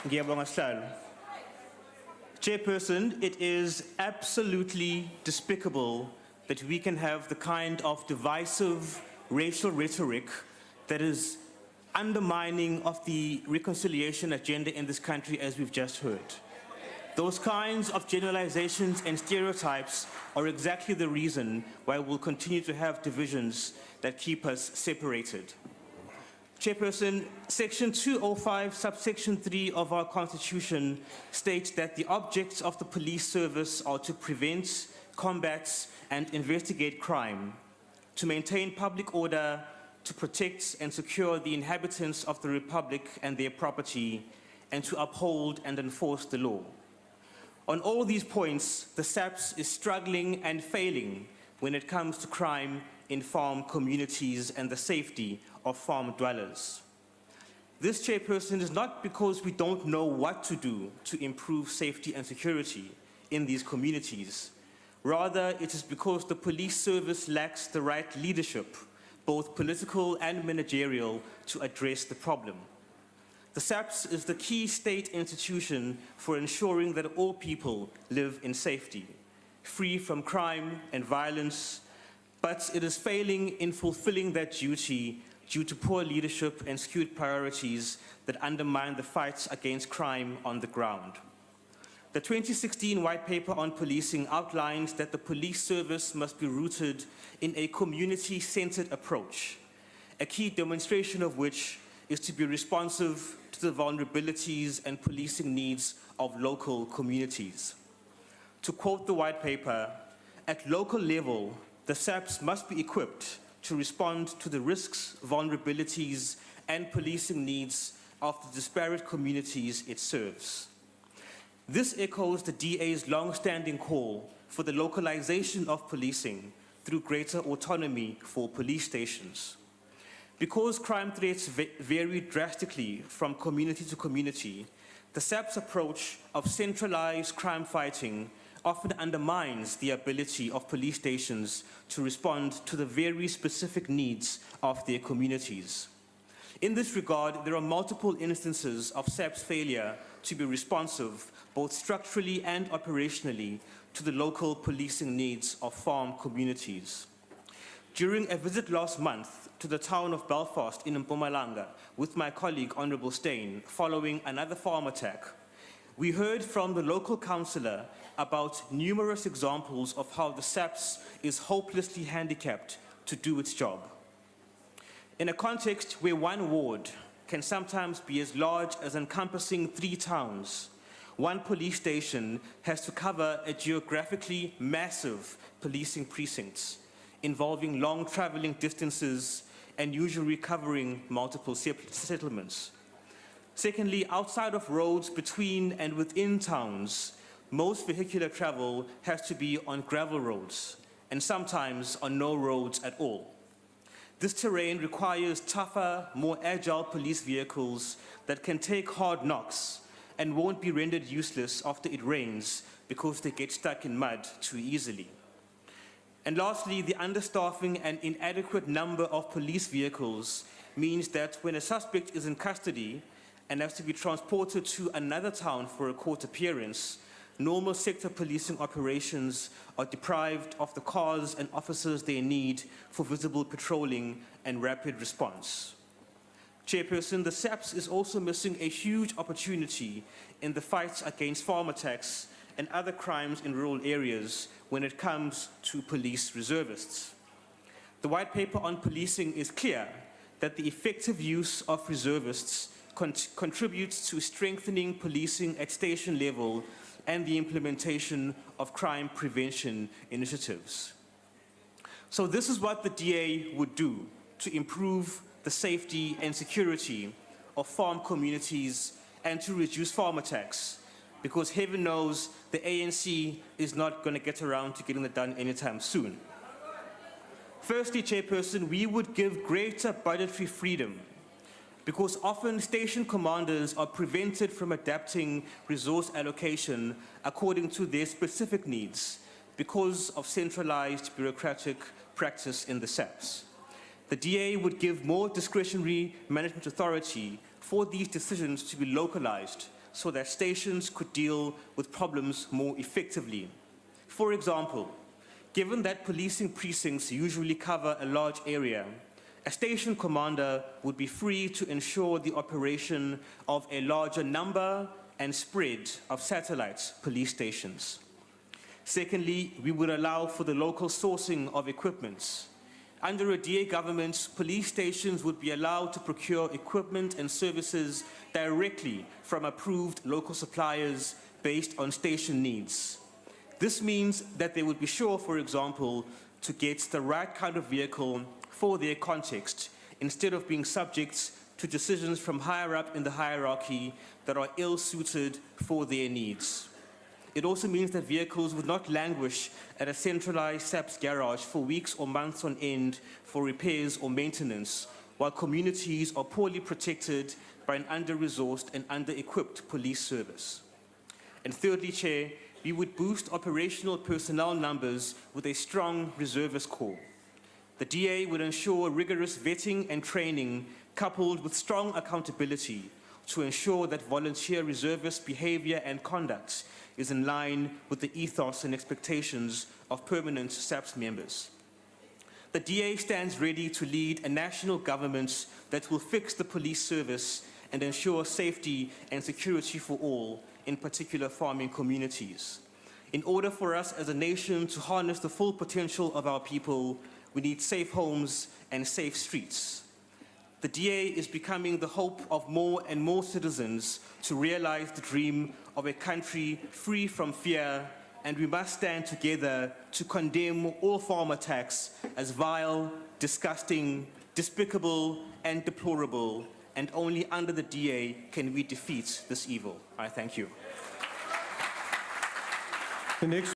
Ngiyabonga Sihlalo. Chairperson, it is absolutely despicable that we can have the kind of divisive racial rhetoric that is undermining of the reconciliation agenda in this country, as we've just heard. Those kinds of generalizations and stereotypes are exactly the reason why we'll continue to have divisions that keep us separated. Chairperson, Section 205, subsection 3 of our Constitution states that the objects of the police service are to prevent, combat, and investigate crime, to maintain public order, to protect and secure the inhabitants of the Republic and their property, and to uphold and enforce the law. On all these points, the SAPS is struggling and failing when it comes to crime in farm communities and the safety of farm dwellers. This, Chairperson, is not because we don't know what to do to improve safety and security in these communities. Rather, it is because the police service lacks the right leadership, both political and managerial, to address the problem. The SAPS is the key state institution for ensuring that all people live in safety, free from crime and violence, but it is failing in fulfilling that duty due to poor leadership and skewed priorities that undermine the fight against crime on the ground. The 2016 White Paper on Policing outlines that the police service must be rooted in a community-centered approach, a key demonstration of which is to be responsive to the vulnerabilities and policing needs of local communities. To quote the White Paper, at local level, the SAPS must be equipped to respond to the risks, vulnerabilities, and policing needs of the disparate communities it serves. This echoes the DA's long-standing call for the localization of policing through greater autonomy for police stations. Because crime threats vary drastically from community to community, the SAPS approach of centralized crime fighting often undermines the ability of police stations to respond to the very specific needs of their communities. In this regard, there are multiple instances of SAPS failure to be responsive, both structurally and operationally, to the local policing needs of farm communities. During a visit last month to the town of Belfast in Mpumalanga with my colleague, Honorable Steyn, following another farm attack, we heard from the local councillor about numerous examples of how the SAPS is hopelessly handicapped to do its job. In a context where one ward can sometimes be as large as encompassing 3 towns, one police station has to cover a geographically massive policing precincts, involving long traveling distances and usually covering multiple settlements. Secondly, outside of roads between and within towns, most vehicular travel has to be on gravel roads, and sometimes on no roads at all. This terrain requires tougher, more agile police vehicles that can take hard knocks and won't be rendered useless after it rains because they get stuck in mud too easily. And lastly, the understaffing and inadequate number of police vehicles means that when a suspect is in custody and has to be transported to another town for a court appearance, normal sector policing operations are deprived of the cars and officers they need for visible patrolling and rapid response. Chairperson, the SAPS is also missing a huge opportunity in the fight against farm attacks and other crimes in rural areas when it comes to police reservists. The White Paper on Policing is clear that the effective use of reservists contributes to strengthening policing at station level and the implementation of crime prevention initiatives. So this is what the DA would do to improve the safety and security of farm communities and to reduce farm attacks, because heaven knows the ANC is not going to get around to getting it done anytime soon. Firstly, Chairperson, we would give greater budgetary freedom, because often station commanders are prevented from adapting resource allocation according to their specific needs because of centralized bureaucratic practice in the SAPS. The DA would give more discretionary management authority for these decisions to be localized so that stations could deal with problems more effectively. For example, given that policing precincts usually cover a large area, a station commander would be free to ensure the operation of a larger number and spread of satellite police stations. Secondly, we would allow for the local sourcing of equipment. Under a DA government, police stations would be allowed to procure equipment and services directly from approved local suppliers based on station needs. This means that they would be sure, for example, to get the right kind of vehicle for their context, instead of being subject to decisions from higher up in the hierarchy that are ill-suited for their needs. It also means that vehicles would not languish at a centralized SAPS garage for weeks or months on end for repairs or maintenance, while communities are poorly protected by an under-resourced and under-equipped police service. And thirdly, Chair, we would boost operational personnel numbers with a strong reservist corps. The DA would ensure rigorous vetting and training coupled with strong accountability to ensure that volunteer reservist behavior and conduct is in line with the ethos and expectations of permanent SAPS members. The DA stands ready to lead a national government that will fix the police service and ensure safety and security for all, in particular farming communities. In order for us as a nation to harness the full potential of our people, we need safe homes and safe streets. The DA is becoming the hope of more and more citizens to realize the dream of a country free from fear, and we must stand together to condemn all farm attacks as vile, disgusting, despicable, and deplorable, and only under the DA can we defeat this evil. I thank you. The next